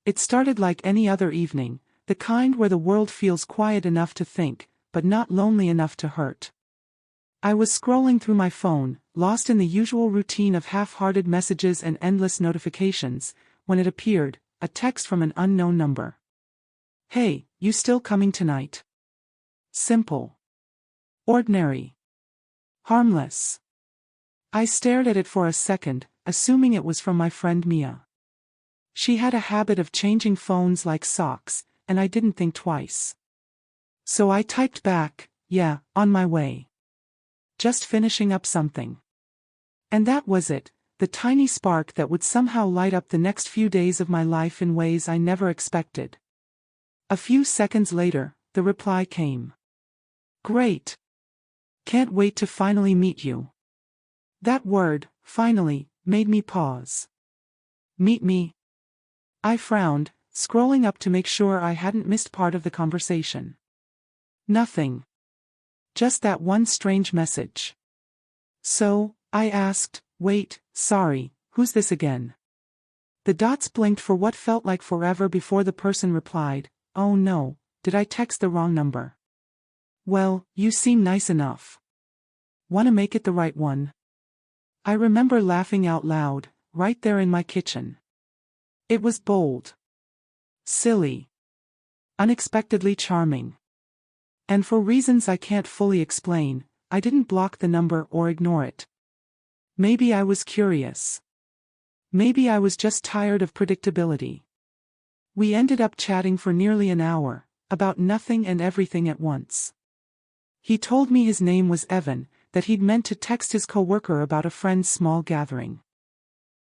It started like any other evening, the kind where the world feels quiet enough to think, but not lonely enough to hurt. I was scrolling through my phone, lost in the usual routine of half-hearted messages and endless notifications, when it appeared, a text from an unknown number. "Hey, you still coming tonight?" Simple. Ordinary. Harmless. I stared at it for a second, assuming it was from my friend Mia. She had a habit of changing phones like socks, and I didn't think twice. So I typed back, "Yeah, on my way. Just finishing up something." And that was it, the tiny spark that would somehow light up the next few days of my life in ways I never expected. A few seconds later, the reply came. "Great. Can't wait to finally meet you." That word, finally, made me pause. Meet me? I frowned, scrolling up to make sure I hadn't missed part of the conversation. Nothing. Just that one strange message. So, I asked, "Wait, sorry, who's this again?" The dots blinked for what felt like forever before the person replied, "Oh no, did I text the wrong number?" "Well, you seem nice enough. Wanna make it the right one?" I remember laughing out loud, right there in my kitchen. It was bold. Silly. Unexpectedly charming. And for reasons I can't fully explain, I didn't block the number or ignore it. Maybe I was curious. Maybe I was just tired of predictability. We ended up chatting for nearly an hour, about nothing and everything at once. He told me his name was Evan, that he'd meant to text his coworker about a friend's small gathering.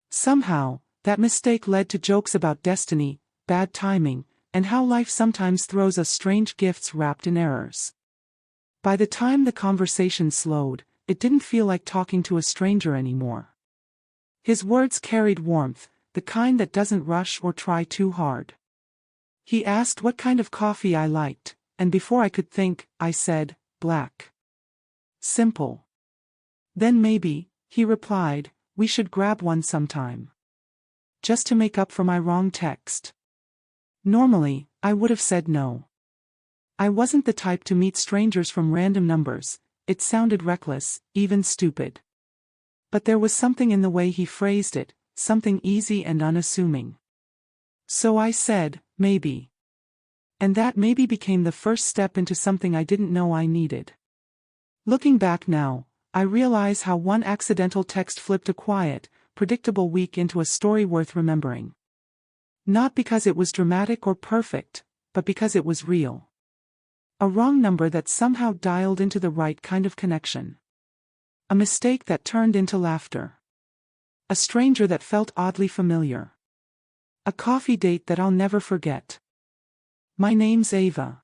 Somehow, that mistake led to jokes about destiny, bad timing, and how life sometimes throws us strange gifts wrapped in errors. By the time the conversation slowed, it didn't feel like talking to a stranger anymore. His words carried warmth, the kind that doesn't rush or try too hard. He asked what kind of coffee I liked, and before I could think, I said, "Black." Simple. "Then maybe," he replied, "we should grab one sometime. Just to make up for my wrong text." Normally, I would have said no. I wasn't the type to meet strangers from random numbers. It sounded reckless, even stupid. But there was something in the way he phrased it, something easy and unassuming. So I said, maybe. And that maybe became the first step into something I didn't know I needed. Looking back now, I realize how one accidental text flipped a quiet, predictable week into a story worth remembering. Not because it was dramatic or perfect, but because it was real. A wrong number that somehow dialed into the right kind of connection. A mistake that turned into laughter. A stranger that felt oddly familiar. A coffee date that I'll never forget. My name's Ava.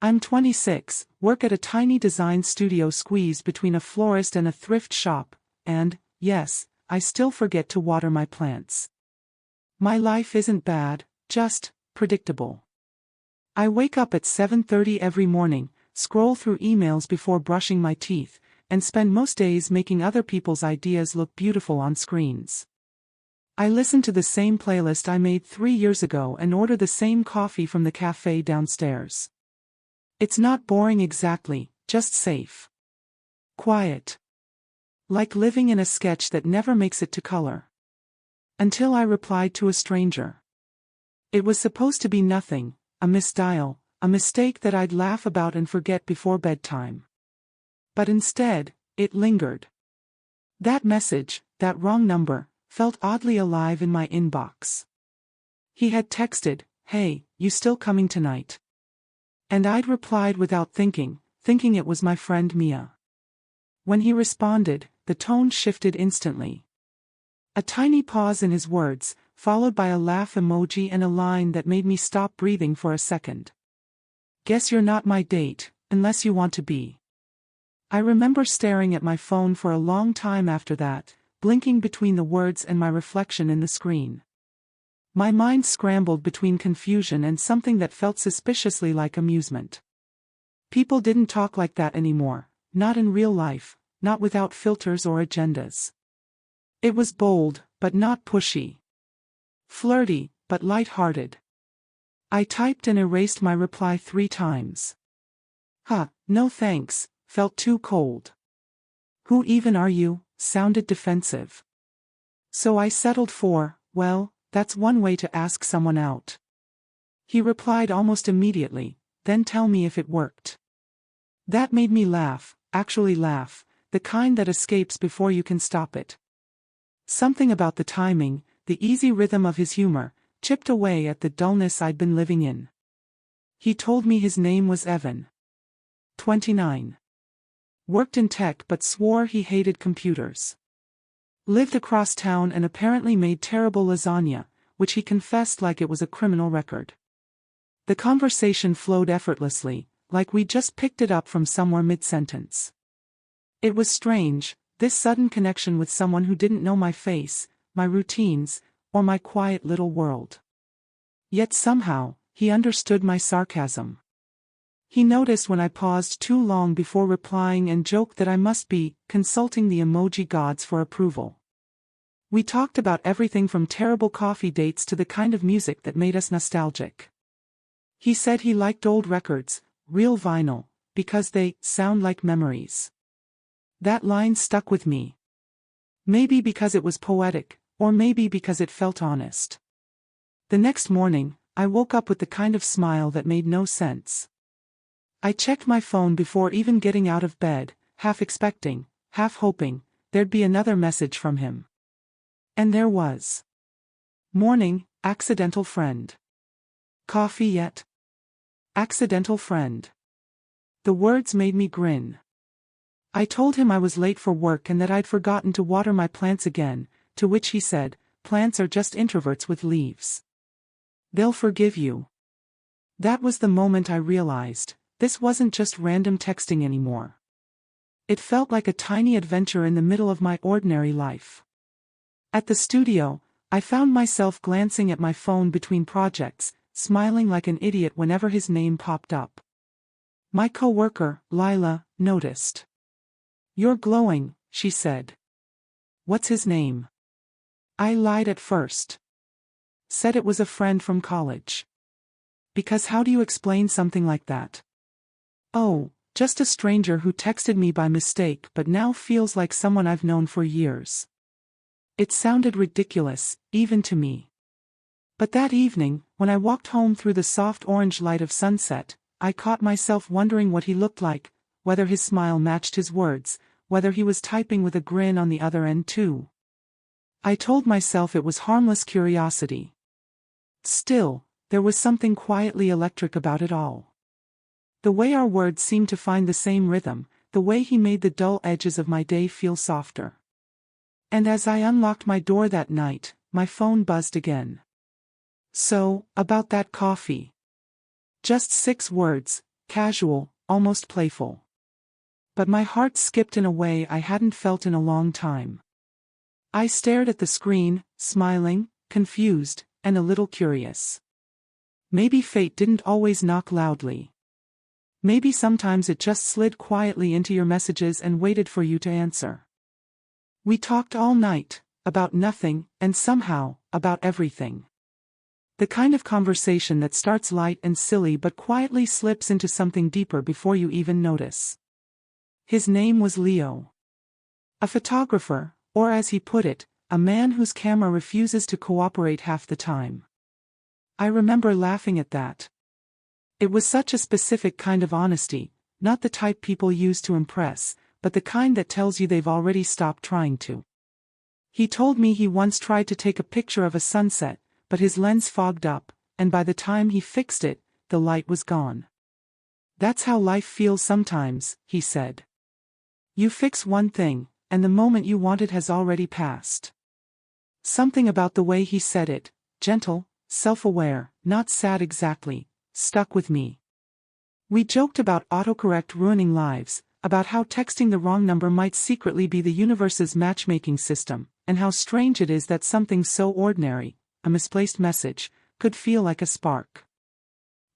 I'm 26, work at a tiny design studio squeezed between a florist and a thrift shop, and, yes, I still forget to water my plants. My life isn't bad, just predictable. I wake up at 7:30 every morning, scroll through emails before brushing my teeth, and spend most days making other people's ideas look beautiful on screens. I listen to the same playlist I made 3 years ago and order the same coffee from the cafe downstairs. It's not boring exactly, just safe. Quiet. Like living in a sketch that never makes it to color. Until I replied to a stranger. It was supposed to be nothing, a misdial, a mistake that I'd laugh about and forget before bedtime. But instead, it lingered. That message, that wrong number, felt oddly alive in my inbox. He had texted, "Hey, you still coming tonight?" And I'd replied without thinking it was my friend Mia. When he responded, the tone shifted instantly. A tiny pause in his words, followed by a laugh emoji and a line that made me stop breathing for a second. "Guess you're not my date, unless you want to be." I remember staring at my phone for a long time after that, blinking between the words and my reflection in the screen. My mind scrambled between confusion and something that felt suspiciously like amusement. People didn't talk like that anymore, not in real life, not without filters or agendas. It was bold, but not pushy. Flirty, but light-hearted. I typed and erased my reply 3 times. No thanks, felt too cold. Who even are you, sounded defensive. So I settled for, well, that's one way to ask someone out. He replied almost immediately, then tell me if it worked. That made me laugh, actually laugh, the kind that escapes before you can stop it. Something about the timing, the easy rhythm of his humor, chipped away at the dullness I'd been living in. He told me his name was Evan. 29. Worked in tech but swore he hated computers. Lived across town and apparently made terrible lasagna, which he confessed like it was a criminal record. The conversation flowed effortlessly, like we just picked it up from somewhere mid-sentence. It was strange, this sudden connection with someone who didn't know my face, my routines, or my quiet little world. Yet somehow, he understood my sarcasm. He noticed when I paused too long before replying and joked that I must be consulting the emoji gods for approval. We talked about everything from terrible coffee dates to the kind of music that made us nostalgic. He said he liked old records, real vinyl, because they sound like memories. That line stuck with me. Maybe because it was poetic, or maybe because it felt honest. The next morning, I woke up with the kind of smile that made no sense. I checked my phone before even getting out of bed, half expecting, half hoping, there'd be another message from him. And there was. Morning, accidental friend. Coffee yet? Accidental friend. The words made me grin. I told him I was late for work and that I'd forgotten to water my plants again, to which he said, plants are just introverts with leaves. They'll forgive you. That was the moment I realized, this wasn't just random texting anymore. It felt like a tiny adventure in the middle of my ordinary life. At the studio, I found myself glancing at my phone between projects, smiling like an idiot whenever his name popped up. My coworker, Lila, noticed. You're glowing, she said. What's his name? I lied at first. Said it was a friend from college. Because how do you explain something like that? Oh, just a stranger who texted me by mistake but now feels like someone I've known for years. It sounded ridiculous, even to me. But that evening, when I walked home through the soft orange light of sunset, I caught myself wondering what he looked like, whether his smile matched his words, whether he was typing with a grin on the other end too. I told myself it was harmless curiosity. Still, there was something quietly electric about it all. The way our words seemed to find the same rhythm, the way he made the dull edges of my day feel softer. And as I unlocked my door that night, my phone buzzed again. So, about that coffee. Just 6 words, casual, almost playful. But my heart skipped in a way I hadn't felt in a long time. I stared at the screen, smiling, confused, and a little curious. Maybe fate didn't always knock loudly. Maybe sometimes it just slid quietly into your messages and waited for you to answer. We talked all night, about nothing, and somehow, about everything. The kind of conversation that starts light and silly but quietly slips into something deeper before you even notice. His name was Leo. A photographer, or as he put it, a man whose camera refuses to cooperate half the time. I remember laughing at that. It was such a specific kind of honesty, not the type people use to impress, but the kind that tells you they've already stopped trying to. He told me he once tried to take a picture of a sunset, but his lens fogged up, and by the time he fixed it, the light was gone. That's how life feels sometimes, he said. You fix one thing, and the moment you want it has already passed. Something about the way he said it, gentle, self-aware, not sad exactly, stuck with me. We joked about autocorrect ruining lives, about how texting the wrong number might secretly be the universe's matchmaking system, and how strange it is that something so ordinary, a misplaced message, could feel like a spark.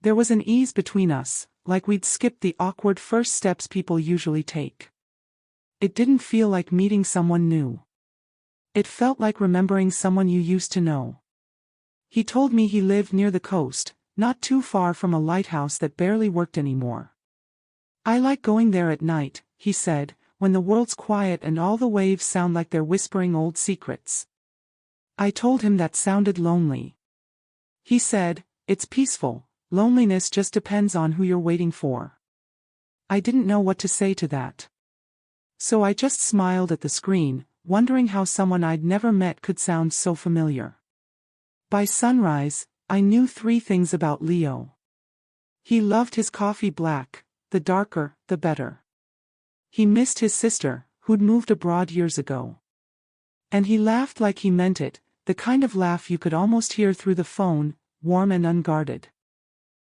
There was an ease between us, like we'd skipped the awkward first steps people usually take. It didn't feel like meeting someone new. It felt like remembering someone you used to know. He told me he lived near the coast, not too far from a lighthouse that barely worked anymore. I like going there at night, he said, when the world's quiet and all the waves sound like they're whispering old secrets. I told him that sounded lonely. He said, it's peaceful, loneliness just depends on who you're waiting for. I didn't know what to say to that. So I just smiled at the screen, wondering how someone I'd never met could sound so familiar. By sunrise, I knew 3 things about Leo. He loved his coffee black, the darker, the better. He missed his sister, who'd moved abroad years ago. And he laughed like he meant it, the kind of laugh you could almost hear through the phone, warm and unguarded.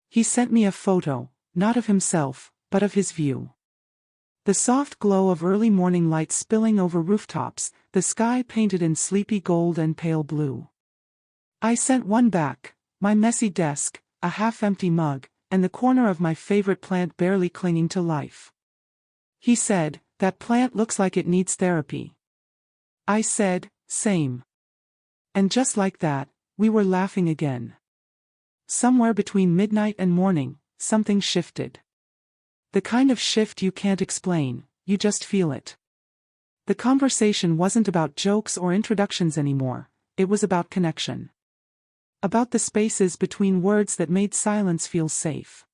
He sent me a photo, not of himself, but of his view. The soft glow of early morning light spilling over rooftops, the sky painted in sleepy gold and pale blue. I sent one back, my messy desk, a half-empty mug, and the corner of my favorite plant barely clinging to life. He said, that plant looks like it needs therapy. I said, same. And just like that, we were laughing again. Somewhere between midnight and morning, something shifted. The kind of shift you can't explain, you just feel it. The conversation wasn't about jokes or introductions anymore, it was about connection. About the spaces between words that made silence feel safe.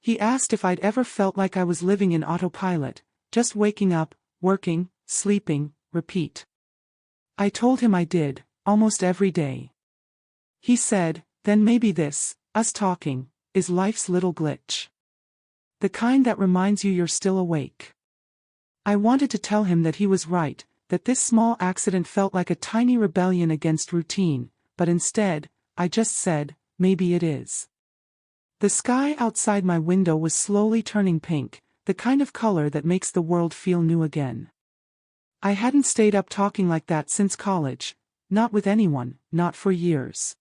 He asked if I'd ever felt like I was living in autopilot, just waking up, working, sleeping, repeat. I told him I did, almost every day. He said, then maybe this, us talking, is life's little glitch. The kind that reminds you you're still awake. I wanted to tell him that he was right, that this small accident felt like a tiny rebellion against routine, but instead, I just said, maybe it is. The sky outside my window was slowly turning pink, the kind of color that makes the world feel new again. I hadn't stayed up talking like that since college, not with anyone, not for years.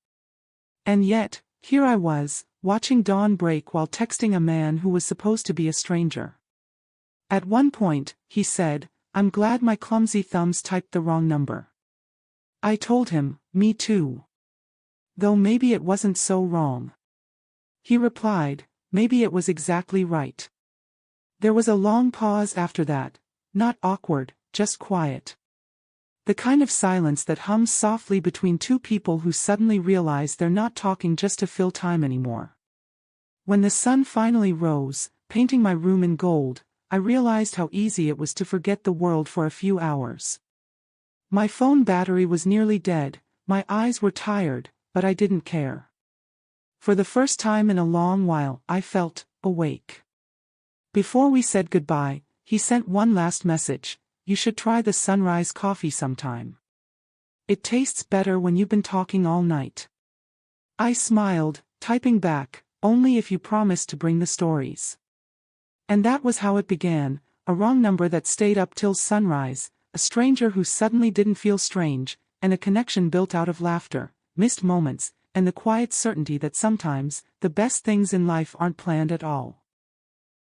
And yet, here I was, watching dawn break while texting a man who was supposed to be a stranger. At one point, he said, I'm glad my clumsy thumbs typed the wrong number. I told him, me too. Though maybe it wasn't so wrong. He replied, maybe it was exactly right. There was a long pause after that, not awkward, just quiet. The kind of silence that hums softly between 2 people who suddenly realize they're not talking just to fill time anymore. When the sun finally rose, painting my room in gold, I realized how easy it was to forget the world for a few hours. My phone battery was nearly dead, my eyes were tired, but I didn't care. For the first time in a long while, I felt awake. Before we said goodbye, he sent one last message. You should try the sunrise coffee sometime. It tastes better when you've been talking all night. I smiled, typing back, only if you promise to bring the stories. And that was how it began, a wrong number that stayed up till sunrise, a stranger who suddenly didn't feel strange, and a connection built out of laughter, missed moments, and the quiet certainty that sometimes, the best things in life aren't planned at all.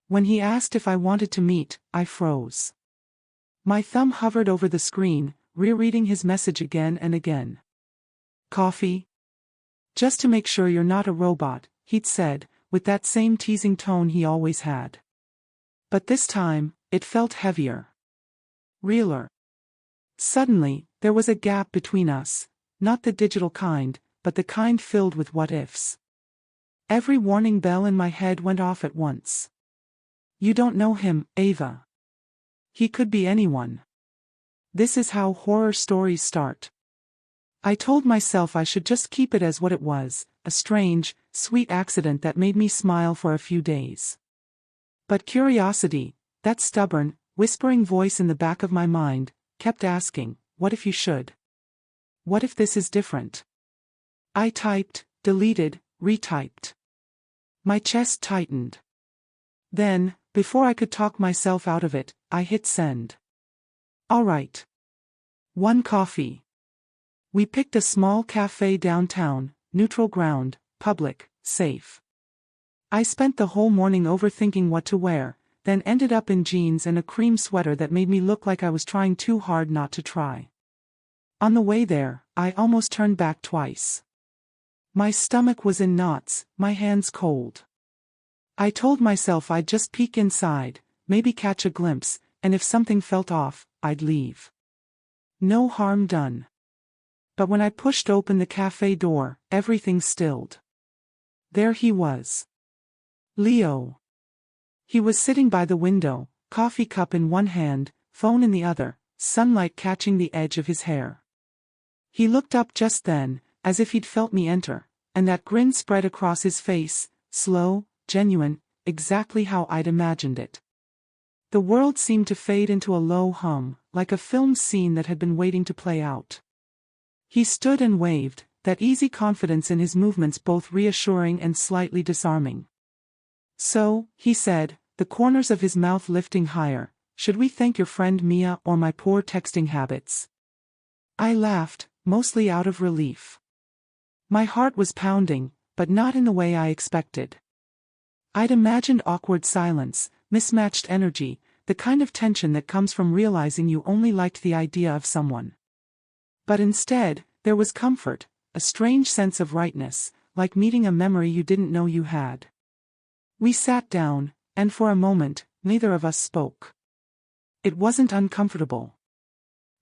When he asked if I wanted to meet, I froze. My thumb hovered over the screen, rereading his message again and again. Coffee? Just to make sure you're not a robot, he'd said, with that same teasing tone he always had. But this time, it felt heavier. Realer. Suddenly, there was a gap between us, not the digital kind, but the kind filled with what-ifs. Every warning bell in my head went off at once. You don't know him, Ava. He could be anyone. This is how horror stories start. I told myself I should just keep it as what it was, a strange, sweet accident that made me smile for a few days. But curiosity, that stubborn, whispering voice in the back of my mind, kept asking, what if you should? What if this is different? I typed, deleted, retyped. My chest tightened. Then, before I could talk myself out of it, I hit send. All right. 1 coffee. We picked a small cafe downtown, neutral ground, public, safe. I spent the whole morning overthinking what to wear, then ended up in jeans and a cream sweater that made me look like I was trying too hard not to try. On the way there, I almost turned back twice. My stomach was in knots, my hands cold. I told myself I'd just peek inside, maybe catch a glimpse, and if something felt off, I'd leave. No harm done. But when I pushed open the cafe door, everything stilled. There he was. Leo. He was sitting by the window, coffee cup in one hand, phone in the other, sunlight catching the edge of his hair. He looked up just then, as if he'd felt me enter, and that grin spread across his face, slow, genuine, exactly how I'd imagined it. The world seemed to fade into a low hum, like a film scene that had been waiting to play out. He stood and waved, that easy confidence in his movements both reassuring and slightly disarming. "So," he said, the corners of his mouth lifting higher, "should we thank your friend Mia or my poor texting habits?" I laughed, mostly out of relief. My heart was pounding, but not in the way I expected. I'd imagined awkward silence, mismatched energy, the kind of tension that comes from realizing you only liked the idea of someone. But instead, there was comfort, a strange sense of rightness, like meeting a memory you didn't know you had. We sat down, and for a moment, neither of us spoke. It wasn't uncomfortable.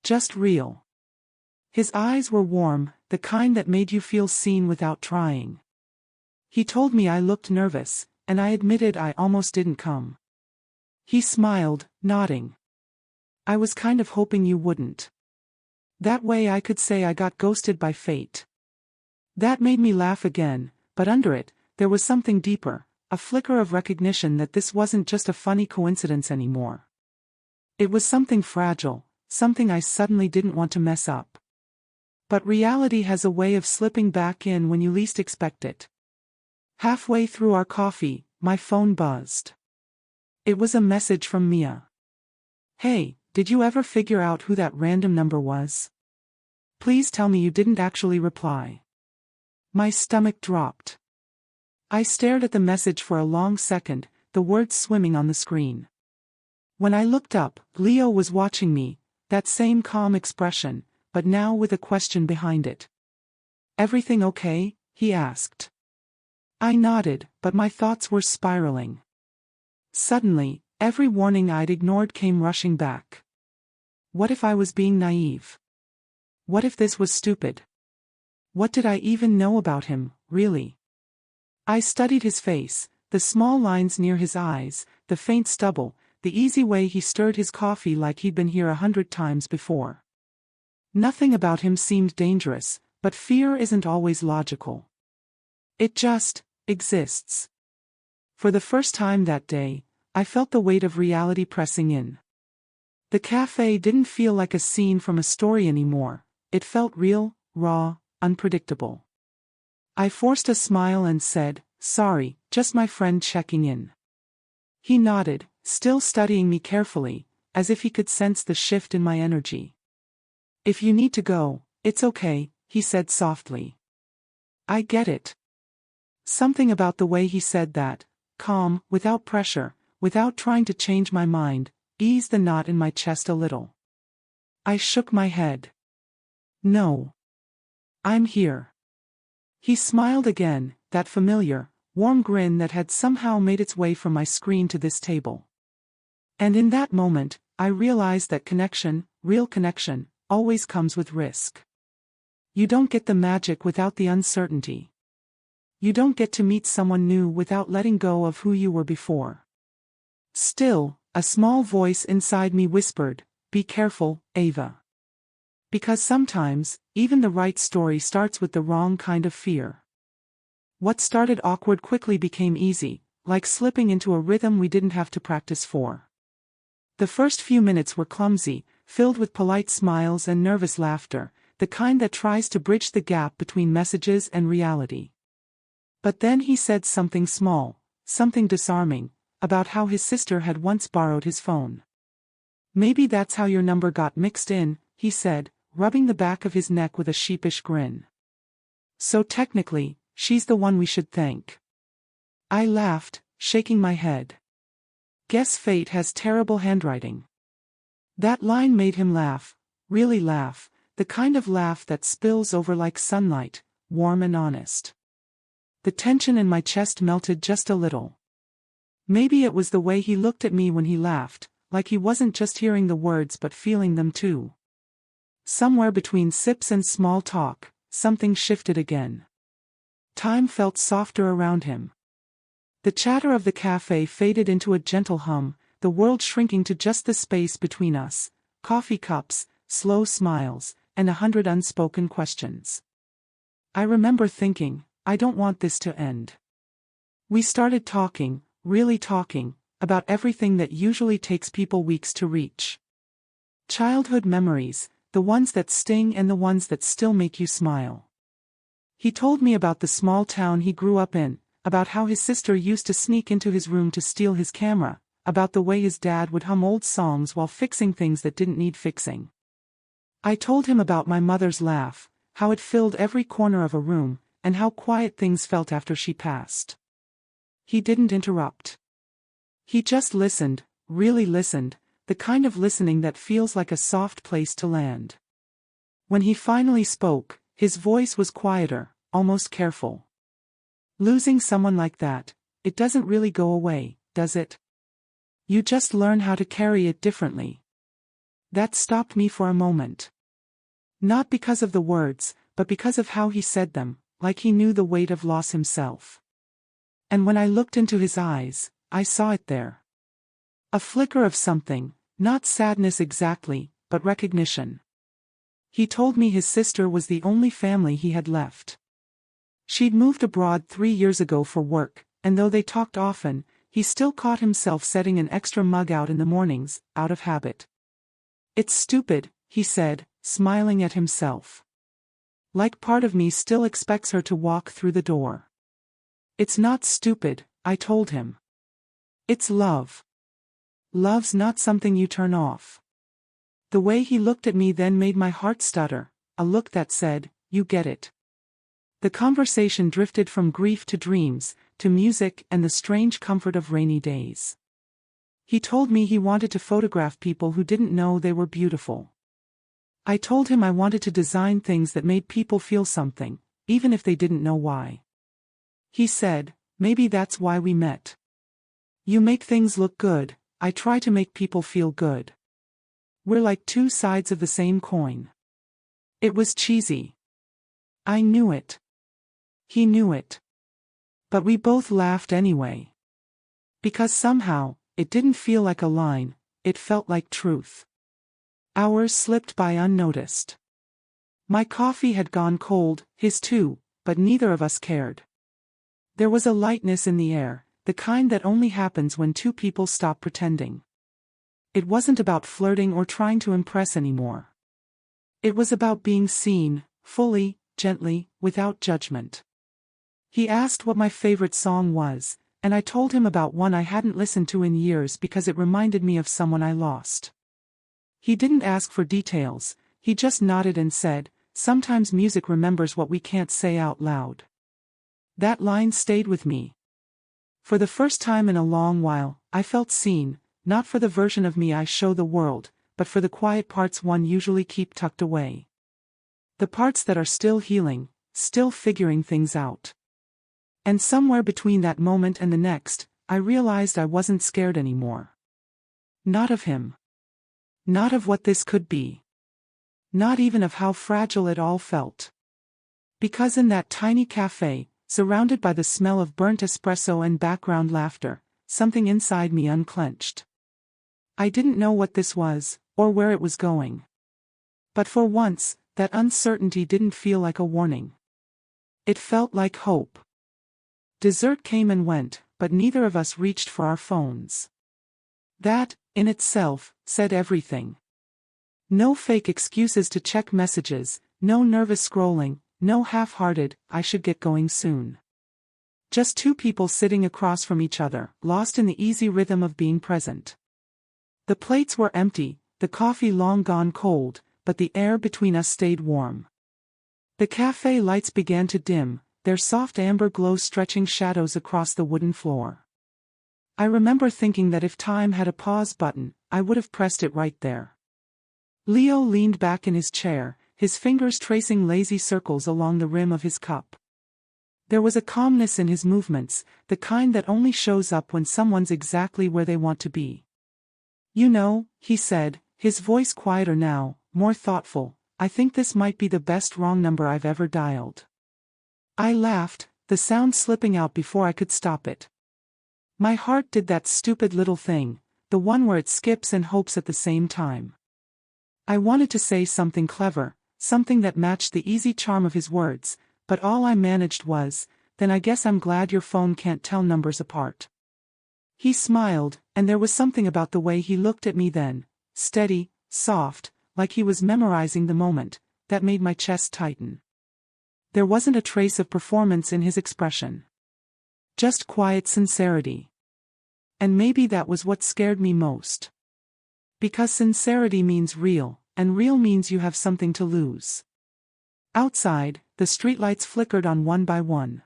Just real. His eyes were warm, the kind that made you feel seen without trying. He told me I looked nervous, and I admitted I almost didn't come. He smiled, nodding. "I was kind of hoping you wouldn't. That way I could say I got ghosted by fate." That made me laugh again, but under it, there was something deeper, a flicker of recognition that this wasn't just a funny coincidence anymore. It was something fragile, something I suddenly didn't want to mess up. But reality has a way of slipping back in when you least expect it. Halfway through our coffee, my phone buzzed. It was a message from Mia. "Hey, did you ever figure out who that random number was? Please tell me you didn't actually reply." My stomach dropped. I stared at the message for a long second, the words swimming on the screen. When I looked up, Leo was watching me, that same calm expression, but now with a question behind it. "Everything okay?" he asked. I nodded, but my thoughts were spiraling. Suddenly, every warning I'd ignored came rushing back. What if I was being naive? What if this was stupid? What did I even know about him, really? I studied his face, the small lines near his eyes, the faint stubble, the easy way he stirred his coffee like he'd been here 100 times before. Nothing about him seemed dangerous, but fear isn't always logical. It just exists. For the first time that day, I felt the weight of reality pressing in. The cafe didn't feel like a scene from a story anymore, it felt real, raw, unpredictable. I forced a smile and said, "Sorry, just my friend checking in." He nodded, still studying me carefully, as if he could sense the shift in my energy. "If you need to go, it's okay," he said softly. I get it. Something about the way he said that, calm, without pressure, without trying to change my mind, eased the knot in my chest a little. I shook my head. "No. I'm here." He smiled again, that familiar, warm grin that had somehow made its way from my screen to this table. And in that moment, I realized that connection, real connection, always comes with risk. You don't get the magic without the uncertainty. You don't get to meet someone new without letting go of who you were before. Still, a small voice inside me whispered, "Be careful, Ava." Because sometimes, even the right story starts with the wrong kind of fear. What started awkward quickly became easy, like slipping into a rhythm we didn't have to practice for. The first few minutes were clumsy, filled with polite smiles and nervous laughter, the kind that tries to bridge the gap between messages and reality. But then he said something small, something disarming, about how his sister had once borrowed his phone. "Maybe that's how your number got mixed in," he said, rubbing the back of his neck with a sheepish grin. "So technically, she's the one we should thank." I laughed, shaking my head. Guess fate has terrible handwriting. That line made him laugh, really laugh, the kind of laugh that spills over like sunlight, warm and honest. The tension in my chest melted just a little. Maybe it was the way he looked at me when he laughed, like he wasn't just hearing the words but feeling them too. Somewhere between sips and small talk, something shifted again. Time felt softer around him. The chatter of the cafe faded into a gentle hum, the world shrinking to just the space between us, coffee cups, slow smiles, and 100 unspoken questions. I remember thinking, I don't want this to end. We started talking, really talking, about everything that usually takes people weeks to reach. Childhood memories, the ones that sting and the ones that still make you smile. He told me about the small town he grew up in, about how his sister used to sneak into his room to steal his camera, about the way his dad would hum old songs while fixing things that didn't need fixing. I told him about my mother's laugh, how it filled every corner of a room, and how quiet things felt after she passed. He didn't interrupt. He just listened, really listened, the kind of listening that feels like a soft place to land. When he finally spoke, his voice was quieter, almost careful. Losing someone like that, it doesn't really go away, does it? You just learn how to carry it differently. That stopped me for a moment. Not because of the words, but because of how he said them, like he knew the weight of loss himself. And when I looked into his eyes, I saw it there. A flicker of something, not sadness exactly, but recognition. He told me his sister was the only family he had left. She'd moved abroad 3 years ago for work, and though they talked often, he still caught himself setting an extra mug out in the mornings, out of habit. It's stupid, he said, smiling at himself. Like part of me still expects her to walk through the door. It's not stupid, I told him. It's love. Love's not something you turn off. The way he looked at me then made my heart stutter, a look that said, you get it. The conversation drifted from grief to dreams, to music and the strange comfort of rainy days. He told me he wanted to photograph people who didn't know they were beautiful. I told him I wanted to design things that made people feel something, even if they didn't know why. He said, maybe that's why we met. You make things look good, I try to make people feel good. We're like two sides of the same coin. It was cheesy. I knew it. He knew it. But we both laughed anyway. Because somehow, it didn't feel like a line, it felt like truth. Hours slipped by unnoticed. My coffee had gone cold, his too, but neither of us cared. There was a lightness in the air, the kind that only happens when two people stop pretending. It wasn't about flirting or trying to impress anymore. It was about being seen, fully, gently, without judgment. He asked what my favorite song was, and I told him about one I hadn't listened to in years because it reminded me of someone I lost. He didn't ask for details, he just nodded and said, sometimes music remembers what we can't say out loud. That line stayed with me. For the first time in a long while, I felt seen, not for the version of me I show the world, but for the quiet parts one usually keeps tucked away. The parts that are still healing, still figuring things out. And somewhere between that moment and the next, I realized I wasn't scared anymore. Not of him. Not of what this could be. Not even of how fragile it all felt. Because in that tiny cafe, surrounded by the smell of burnt espresso and background laughter, something inside me unclenched. I didn't know what this was, or where it was going. But for once, that uncertainty didn't feel like a warning. It felt like hope. Dessert came and went, but neither of us reached for our phones. That, in itself, said everything. No fake excuses to check messages, no nervous scrolling, no half-hearted, I should get going soon. Just two people sitting across from each other, lost in the easy rhythm of being present. The plates were empty, the coffee long gone cold, but the air between us stayed warm. The cafe lights began to dim, their soft amber glow stretching shadows across the wooden floor. I remember thinking that if time had a pause button, I would have pressed it right there. Leo leaned back in his chair, his fingers tracing lazy circles along the rim of his cup. There was a calmness in his movements, the kind that only shows up when someone's exactly where they want to be. "You know," he said, his voice quieter now, more thoughtful, "I think this might be the best wrong number I've ever dialed." I laughed, the sound slipping out before I could stop it. My heart did that stupid little thing, the one where it skips and hopes at the same time. I wanted to say something clever, something that matched the easy charm of his words, but all I managed was, "Then I guess I'm glad your phone can't tell numbers apart." He smiled, and there was something about the way he looked at me then, steady, soft, like he was memorizing the moment, that made my chest tighten. There wasn't a trace of performance in his expression. Just quiet sincerity. And maybe that was what scared me most. Because sincerity means real, and real means you have something to lose. Outside, the streetlights flickered on one by one.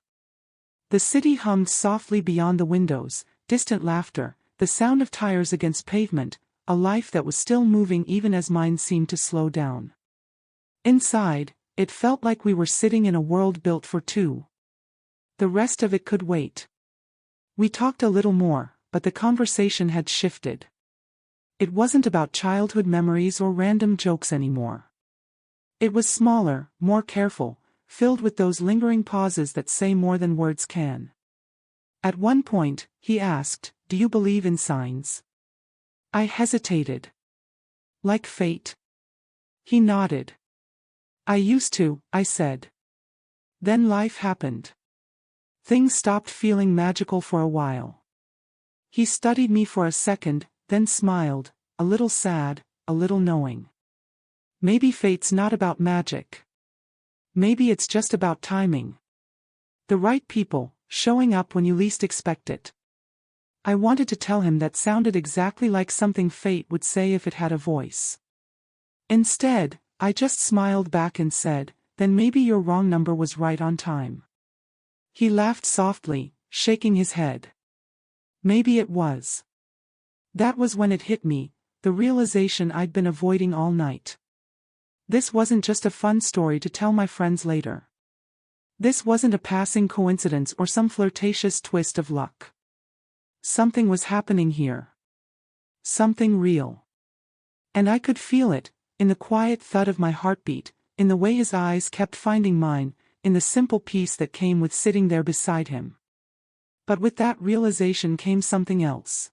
The city hummed softly beyond the windows, distant laughter, the sound of tires against pavement, a life that was still moving even as mine seemed to slow down. Inside, it felt like we were sitting in a world built for two. The rest of it could wait. We talked a little more, but the conversation had shifted. It wasn't about childhood memories or random jokes anymore. It was smaller, more careful, filled with those lingering pauses that say more than words can. At one point, he asked, "Do you believe in signs?" I hesitated. "Like fate?" He nodded. "I used to," I said. Then life happened. Things stopped feeling magical for a while. He studied me for a second, then smiled, a little sad, a little knowing. "Maybe fate's not about magic. Maybe it's just about timing. The right people, showing up when you least expect it." I wanted to tell him that sounded exactly like something fate would say if it had a voice. Instead, I just smiled back and said, "Then maybe your wrong number was right on time." He laughed softly, shaking his head. "Maybe it was." That was when it hit me, the realization I'd been avoiding all night. This wasn't just a fun story to tell my friends later. This wasn't a passing coincidence or some flirtatious twist of luck. Something was happening here. Something real. And I could feel it, in the quiet thud of my heartbeat, in the way his eyes kept finding mine, in the simple peace that came with sitting there beside him. But with that realization came something else.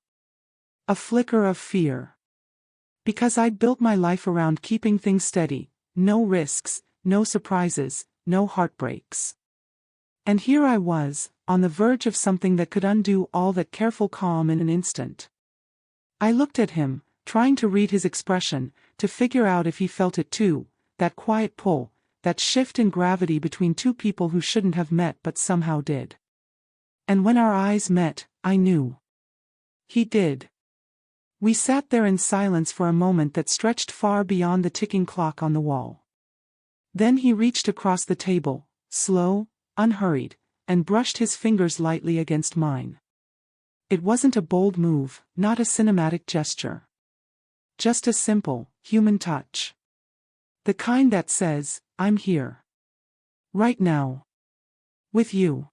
A flicker of fear. Because I'd built my life around keeping things steady, no risks, no surprises, no heartbreaks. And here I was, on the verge of something that could undo all that careful calm in an instant. I looked at him, trying to read his expression, to figure out if he felt it too, that quiet pull, that shift in gravity between two people who shouldn't have met but somehow did. And when our eyes met, I knew. He did. We sat there in silence for a moment that stretched far beyond the ticking clock on the wall. Then he reached across the table, slow, unhurried, and brushed his fingers lightly against mine. It wasn't a bold move, not a cinematic gesture. Just a simple, human touch. The kind that says, "I'm here. Right now. With you."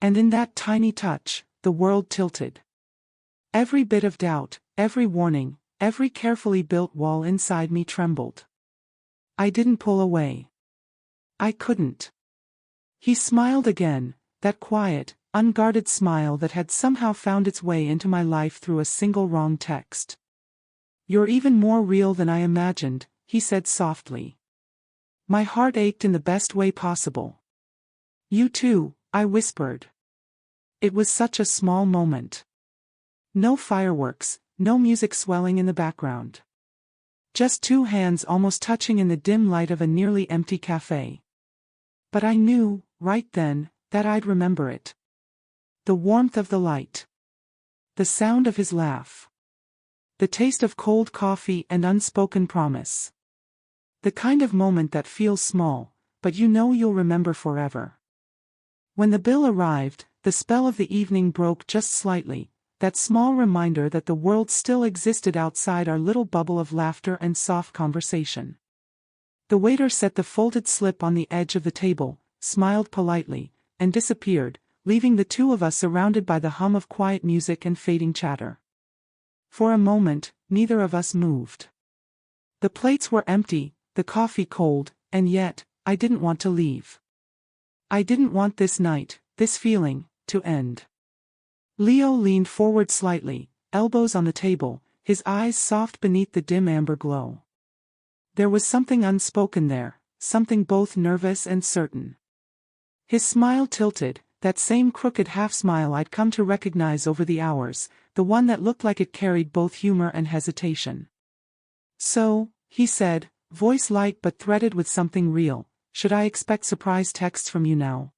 And in that tiny touch, the world tilted. Every bit of doubt, every warning, every carefully built wall inside me trembled. I didn't pull away. I couldn't. He smiled again, that quiet, unguarded smile that had somehow found its way into my life through a single wrong text. "You're even more real than I imagined," he said softly. My heart ached in the best way possible. "You too," I whispered. It was such a small moment. No fireworks, no music swelling in the background. Just two hands almost touching in the dim light of a nearly empty cafe. But I knew, right then, that I'd remember it. The warmth of the light. The sound of his laugh. The taste of cold coffee and unspoken promise. The kind of moment that feels small, but you know you'll remember forever. When the bill arrived, the spell of the evening broke just slightly, that small reminder that the world still existed outside our little bubble of laughter and soft conversation. The waiter set the folded slip on the edge of the table, smiled politely, and disappeared, leaving the two of us surrounded by the hum of quiet music and fading chatter. For a moment, neither of us moved. The plates were empty, the coffee cold, and yet, I didn't want to leave. I didn't want this night, this feeling, to end. Leo leaned forward slightly, elbows on the table, his eyes soft beneath the dim amber glow. There was something unspoken there, something both nervous and certain. His smile tilted, that same crooked half-smile I'd come to recognize over the hours, the one that looked like it carried both humor and hesitation. "So," he said, voice light but threaded with something real, "should I expect surprise texts from you now?"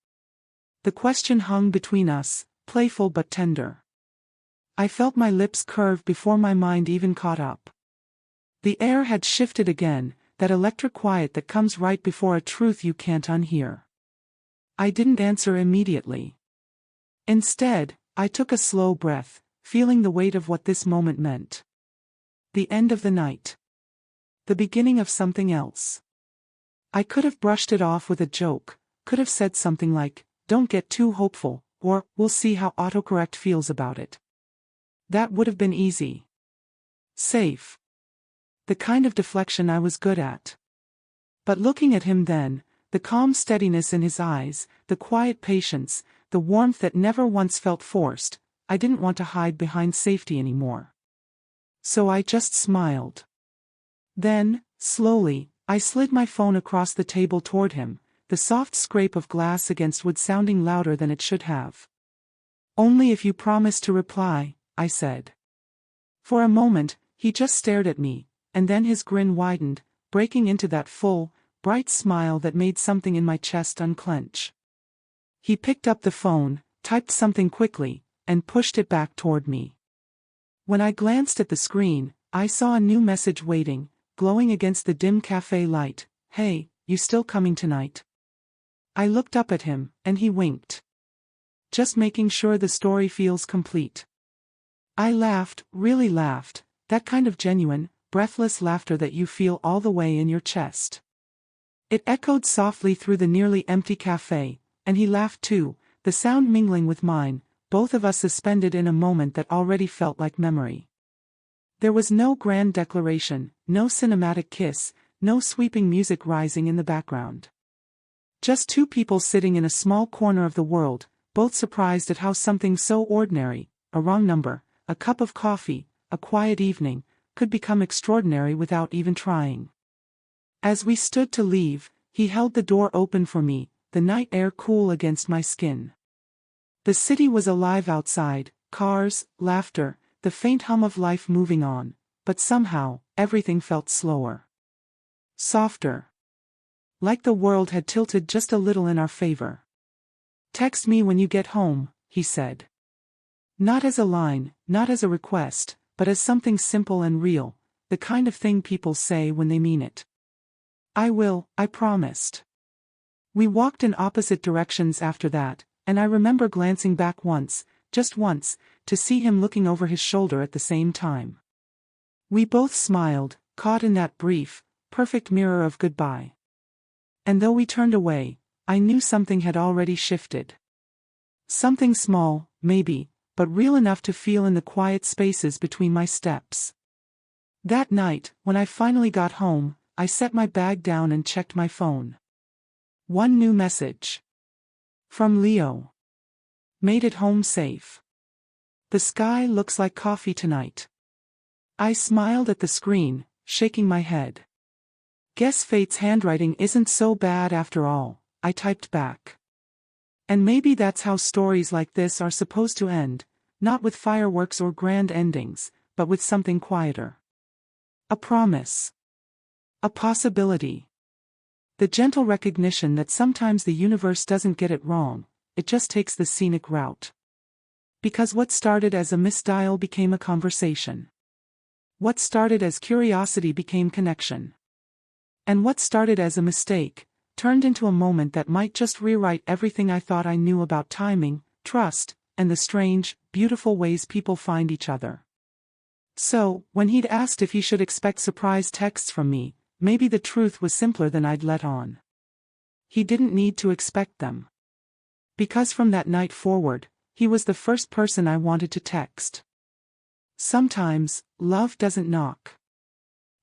The question hung between us, playful but tender. I felt my lips curve before my mind even caught up. The air had shifted again, that electric quiet that comes right before a truth you can't unhear. I didn't answer immediately. Instead, I took a slow breath, feeling the weight of what this moment meant. The end of the night. The beginning of something else. I could have brushed it off with a joke, could have said something like, "Don't get too hopeful," or, "We'll see how autocorrect feels about it." That would have been easy. Safe. The kind of deflection I was good at. But looking at him then, the calm steadiness in his eyes, the quiet patience, the warmth that never once felt forced, I didn't want to hide behind safety anymore. So I just smiled. Then, slowly, I slid my phone across the table toward him, the soft scrape of glass against wood sounding louder than it should have. "Only if you promise to reply," I said. For a moment, he just stared at me, and then his grin widened, breaking into that full, bright smile that made something in my chest unclench. He picked up the phone, typed something quickly, and pushed it back toward me. When I glanced at the screen, I saw a new message waiting, glowing against the dim cafe light. "Hey, you still coming tonight?" I looked up at him, and he winked. "Just making sure the story feels complete." I laughed, really laughed, that kind of genuine, breathless laughter that you feel all the way in your chest. It echoed softly through the nearly empty cafe, and he laughed too, the sound mingling with mine, both of us suspended in a moment that already felt like memory. There was no grand declaration, no cinematic kiss, no sweeping music rising in the background. Just two people sitting in a small corner of the world, both surprised at how something so ordinary, a wrong number, a cup of coffee, a quiet evening, could become extraordinary without even trying. As we stood to leave, he held the door open for me, the night air cool against my skin. The city was alive outside, cars, laughter, the faint hum of life moving on, but somehow, everything felt slower. Softer. Like the world had tilted just a little in our favor. "Text me when you get home," he said. Not as a line, not as a request, but as something simple and real, the kind of thing people say when they mean it. "I will," I promised. We walked in opposite directions after that, and I remember glancing back once, just once, to see him looking over his shoulder at the same time. We both smiled, caught in that brief, perfect mirror of goodbye. And though we turned away, I knew something had already shifted. Something small, maybe, but real enough to feel in the quiet spaces between my steps. That night, when I finally got home, I set my bag down and checked my phone. One new message. From Leo. "Made it home safe. The sky looks like coffee tonight." I smiled at the screen, shaking my head. "Guess fate's handwriting isn't so bad after all," I typed back. And maybe that's how stories like this are supposed to end, not with fireworks or grand endings, but with something quieter. A promise. A possibility. The gentle recognition that sometimes the universe doesn't get it wrong, it just takes the scenic route. Because what started as a misdial became a conversation. What started as curiosity became connection. And what started as a mistake, turned into a moment that might just rewrite everything I thought I knew about timing, trust, and the strange, beautiful ways people find each other. So, when he'd asked if he should expect surprise texts from me, maybe the truth was simpler than I'd let on. He didn't need to expect them. Because from that night forward, he was the first person I wanted to text. Sometimes, love doesn't knock.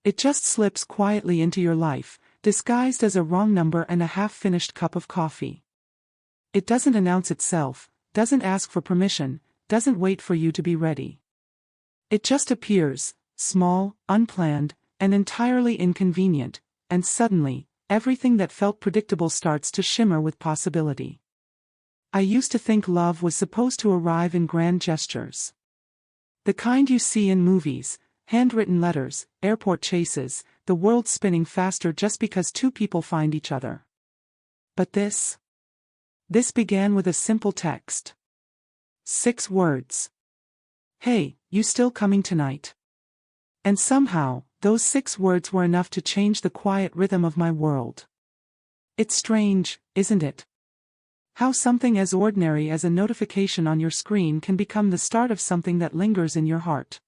It just slips quietly into your life, disguised as a wrong number and a half-finished cup of coffee. It doesn't announce itself, doesn't ask for permission, doesn't wait for you to be ready. It just appears, small, unplanned, and entirely inconvenient, and suddenly, everything that felt predictable starts to shimmer with possibility. I used to think love was supposed to arrive in grand gestures. The kind you see in movies, handwritten letters, airport chases, the world spinning faster just because two people find each other. But this began with a simple text. 6 words. Hey, you still coming tonight? And somehow, those 6 words were enough to change the quiet rhythm of my world. It's strange, isn't it? How something as ordinary as a notification on your screen can become the start of something that lingers in your heart.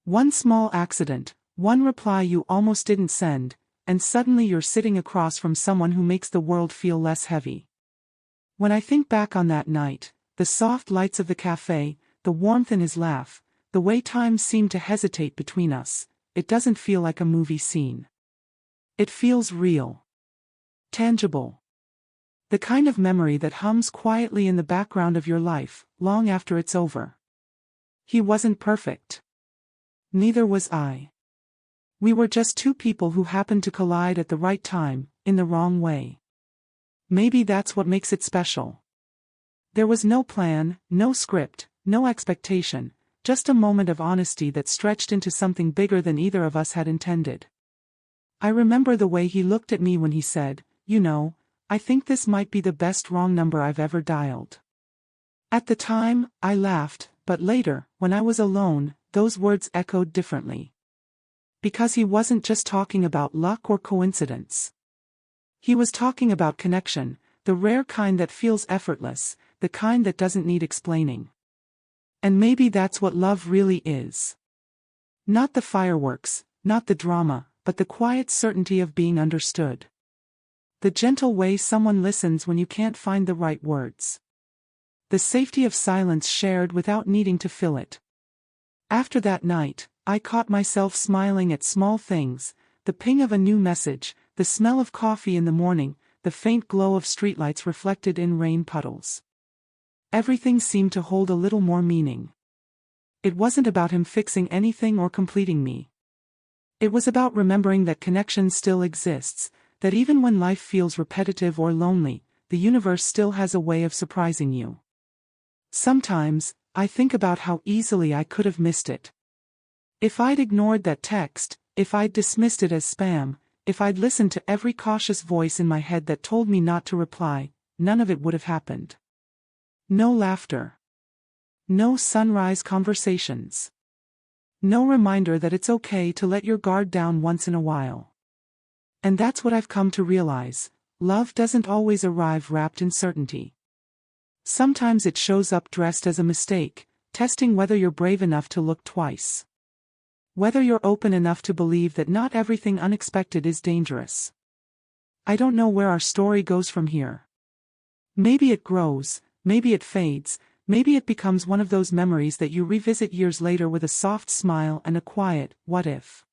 One small accident, one reply you almost didn't send, and suddenly you're sitting across from someone who makes the world feel less heavy. When I think back on that night, the soft lights of the cafe, the warmth in his laugh, the way time seemed to hesitate between us, it doesn't feel like a movie scene. It feels real. Tangible. The kind of memory that hums quietly in the background of your life, long after it's over. He wasn't perfect. Neither was I. We were just two people who happened to collide at the right time, in the wrong way. Maybe that's what makes it special. There was no plan, no script, no expectation, just a moment of honesty that stretched into something bigger than either of us had intended. I remember the way he looked at me when he said, "You know, I think this might be the best wrong number I've ever dialed." At the time, I laughed, but later, when I was alone, those words echoed differently. Because he wasn't just talking about luck or coincidence. He was talking about connection, the rare kind that feels effortless, the kind that doesn't need explaining. And maybe that's what love really is. Not the fireworks, not the drama, but the quiet certainty of being understood. The gentle way someone listens when you can't find the right words. The safety of silence shared without needing to fill it. After that night, I caught myself smiling at small things, the ping of a new message, the smell of coffee in the morning, the faint glow of streetlights reflected in rain puddles. Everything seemed to hold a little more meaning. It wasn't about him fixing anything or completing me. It was about remembering that connection still exists, that even when life feels repetitive or lonely, the universe still has a way of surprising you. Sometimes, I think about how easily I could have missed it. If I'd ignored that text, if I'd dismissed it as spam, if I'd listened to every cautious voice in my head that told me not to reply, none of it would have happened. No laughter. No sunrise conversations. No reminder that it's okay to let your guard down once in a while. And that's what I've come to realize. Love doesn't always arrive wrapped in certainty. Sometimes it shows up dressed as a mistake, testing whether you're brave enough to look twice. Whether you're open enough to believe that not everything unexpected is dangerous. I don't know where our story goes from here. Maybe it grows, maybe it fades, maybe it becomes one of those memories that you revisit years later with a soft smile and a quiet, what if?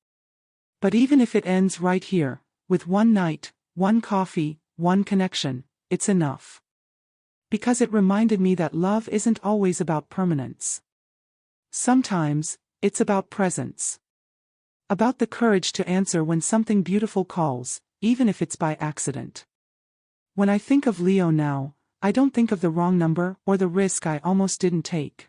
But even if it ends right here, with one night, one coffee, one connection, it's enough. Because it reminded me that love isn't always about permanence. Sometimes, it's about presence. About the courage to answer when something beautiful calls, even if it's by accident. When I think of Leo now, I don't think of the wrong number or the risk I almost didn't take.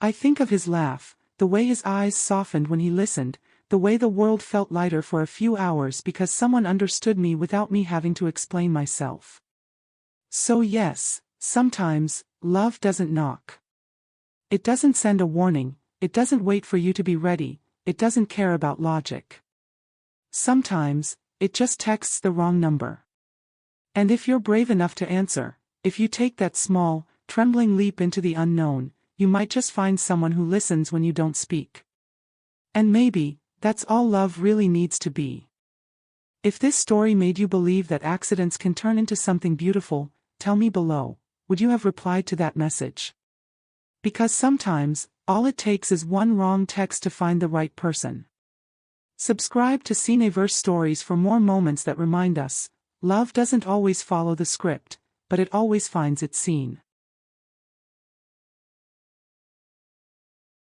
I think of his laugh, the way his eyes softened when he listened, the way the world felt lighter for a few hours because someone understood me without me having to explain myself. So yes, sometimes, love doesn't knock. It doesn't send a warning, it doesn't wait for you to be ready, it doesn't care about logic. Sometimes, it just texts the wrong number. And if you're brave enough to answer, if you take that small, trembling leap into the unknown, you might just find someone who listens when you don't speak. And maybe, that's all love really needs to be. If this story made you believe that accidents can turn into something beautiful, tell me below. would you have replied to that message? Because sometimes, all it takes is one wrong text to find the right person. Subscribe to Cineverse Stories for more moments that remind us, love doesn't always follow the script, but it always finds its scene.